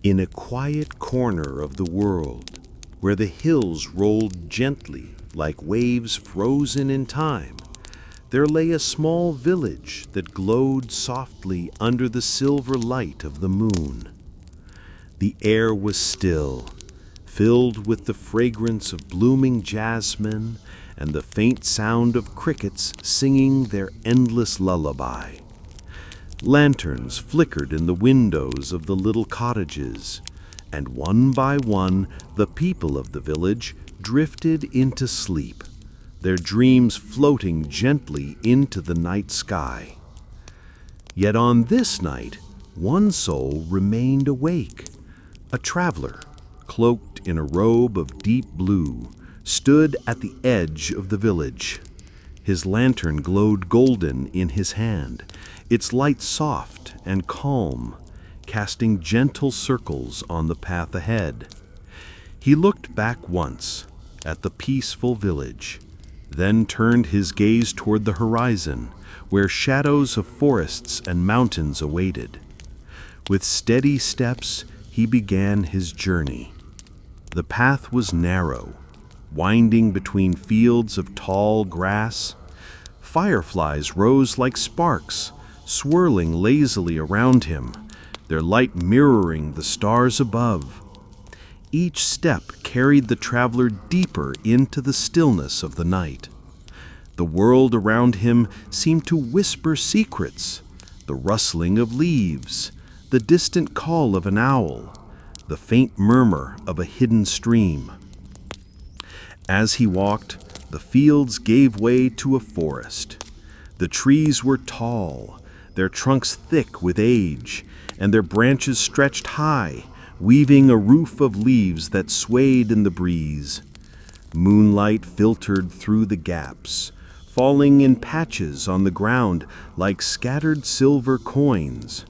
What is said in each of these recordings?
In a quiet corner of the world, where the hills rolled gently like waves frozen in time, there lay a small village that glowed softly under the silver light of the moon. The air was still, filled with the fragrance of blooming jasmine and the faint sound of crickets singing their endless lullaby. Lanterns flickered in the windows of the little cottages, and one by one the people of the village drifted into sleep, their dreams floating gently into the night sky. Yet on this night, one soul remained awake. A traveler, cloaked in a robe of deep blue, stood at the edge of the village. His lantern glowed golden in his hand, its light soft and calm, casting gentle circles on the path ahead. He looked back once at the peaceful village, then turned his gaze toward the horizon, where shadows of forests and mountains awaited. With steady steps, he began his journey. The path was narrow, winding between fields of tall grass. Fireflies rose like sparks, swirling lazily around him, their light mirroring the stars above. Each step carried the traveler deeper into the stillness of the night. The world around him seemed to whisper secrets, the rustling of leaves, the distant call of an owl, the faint murmur of a hidden stream. As he walked, the fields gave way to a forest. The trees were tall, their trunks thick with age, and their branches stretched high, weaving a roof of leaves that swayed in the breeze. Moonlight filtered through the gaps, falling in patches on the ground like scattered silver coins.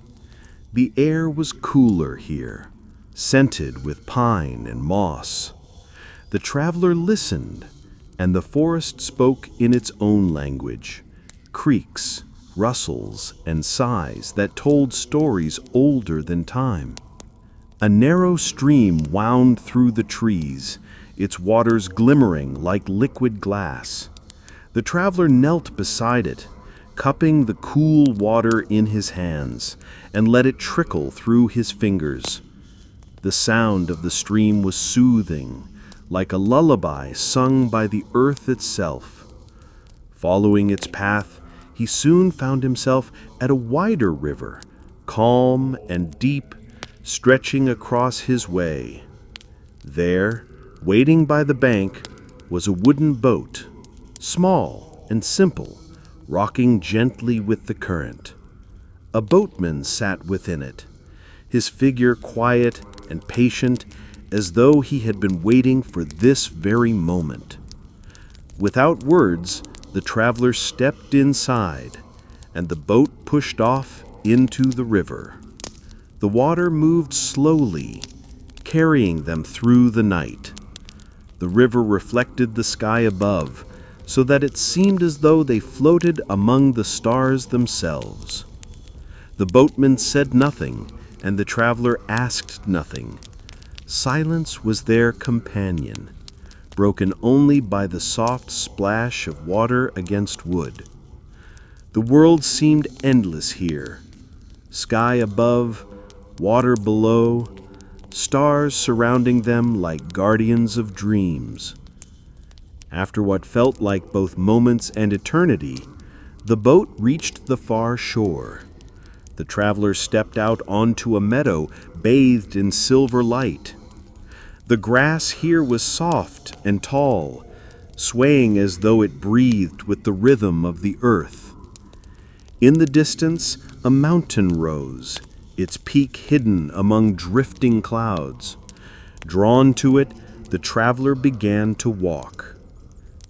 The air was cooler here, scented with pine and moss. The traveler listened, and the forest spoke in its own language, creaks, rustles, and sighs that told stories older than time. A narrow stream wound through the trees, its waters glimmering like liquid glass. The traveler knelt beside it, cupping the cool water in his hands, and let it trickle through his fingers. The sound of the stream was soothing, like a lullaby sung by the earth itself. Following its path, he soon found himself at a wider river, calm and deep, stretching across his way. There, waiting by the bank, was a wooden boat, small and simple, rocking gently with the current. A boatman sat within it, his figure quiet and patient, as though he had been waiting for this very moment. Without words, the traveler stepped inside, and the boat pushed off into the river. The water moved slowly, carrying them through the night. The river reflected the sky above, so that it seemed as though they floated among the stars themselves. The boatman said nothing, and the traveler asked nothing. Silence was their companion, broken only by the soft splash of water against wood. The world seemed endless here. Sky above, water below, stars surrounding them like guardians of dreams. After what felt like both moments and eternity, the boat reached the far shore. The traveler stepped out onto a meadow bathed in silver light. The grass here was soft and tall, swaying as though it breathed with the rhythm of the earth. In the distance, a mountain rose, its peak hidden among drifting clouds. Drawn to it, the traveler began to walk.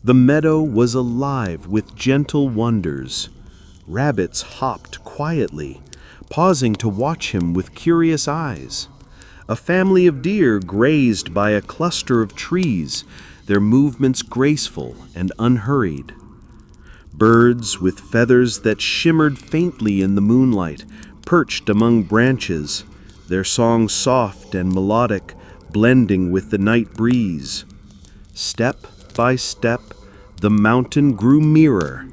The meadow was alive with gentle wonders. Rabbits hopped quietly, pausing to watch him with curious eyes. A family of deer grazed by a cluster of trees, their movements graceful and unhurried. Birds with feathers that shimmered faintly in the moonlight perched among branches, their song soft and melodic, blending with the night breeze. Step by step, the mountain grew nearer.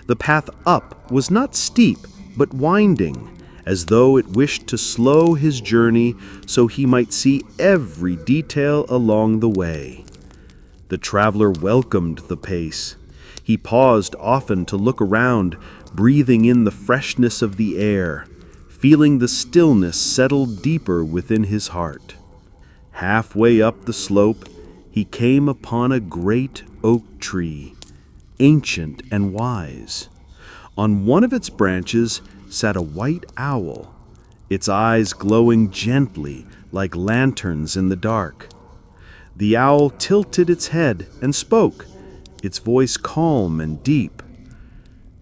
The path up was not steep, but winding, as though it wished to slow his journey so he might see every detail along the way. The traveler welcomed the pace. He paused often to look around, breathing in the freshness of the air, feeling the stillness settle deeper within his heart. Halfway up the slope, he came upon a great oak tree, ancient and wise. On one of its branches sat a white owl, its eyes glowing gently like lanterns in the dark. The owl tilted its head and spoke, its voice calm and deep.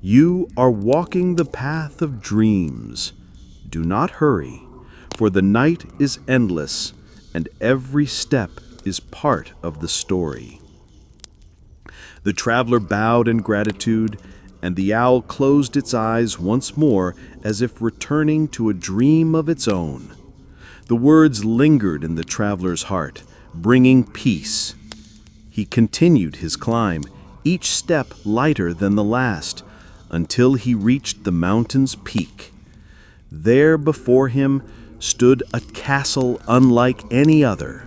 "You are walking the path of dreams. Do not hurry, for the night is endless, and every step is part of the story." The traveler bowed in gratitude, and the owl closed its eyes once more as if returning to a dream of its own. The words lingered in the traveler's heart, bringing peace. He continued his climb, each step lighter than the last, until he reached the mountain's peak. There before him stood a castle unlike any other.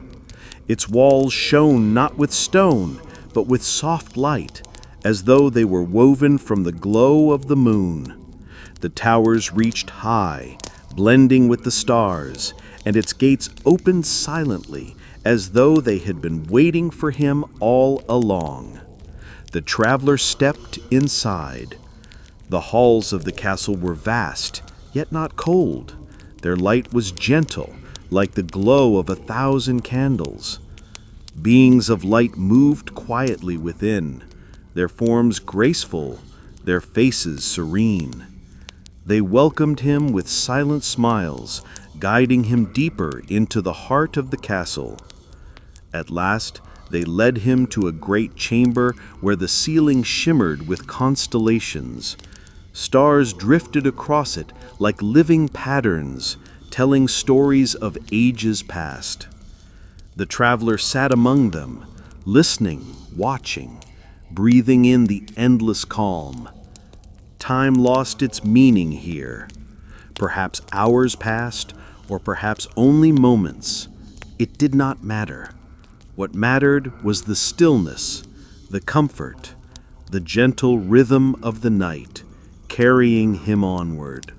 Its walls shone not with stone, but with soft light, as though they were woven from the glow of the moon. The towers reached high, blending with the stars, and its gates opened silently, as though they had been waiting for him all along. The traveler stepped inside. The halls of the castle were vast, yet not cold. Their light was gentle, like the glow of 1,000 candles. Beings of light moved quietly within, their forms graceful, their faces serene. They welcomed him with silent smiles, guiding him deeper into the heart of the castle. At last, they led him to a great chamber where the ceiling shimmered with constellations. Stars drifted across it like living patterns, telling stories of ages past. The traveler sat among them, listening, watching, breathing in the endless calm. Time lost its meaning here. Perhaps hours passed, or perhaps only moments. It did not matter. What mattered was the stillness, the comfort, the gentle rhythm of the night, carrying him onward.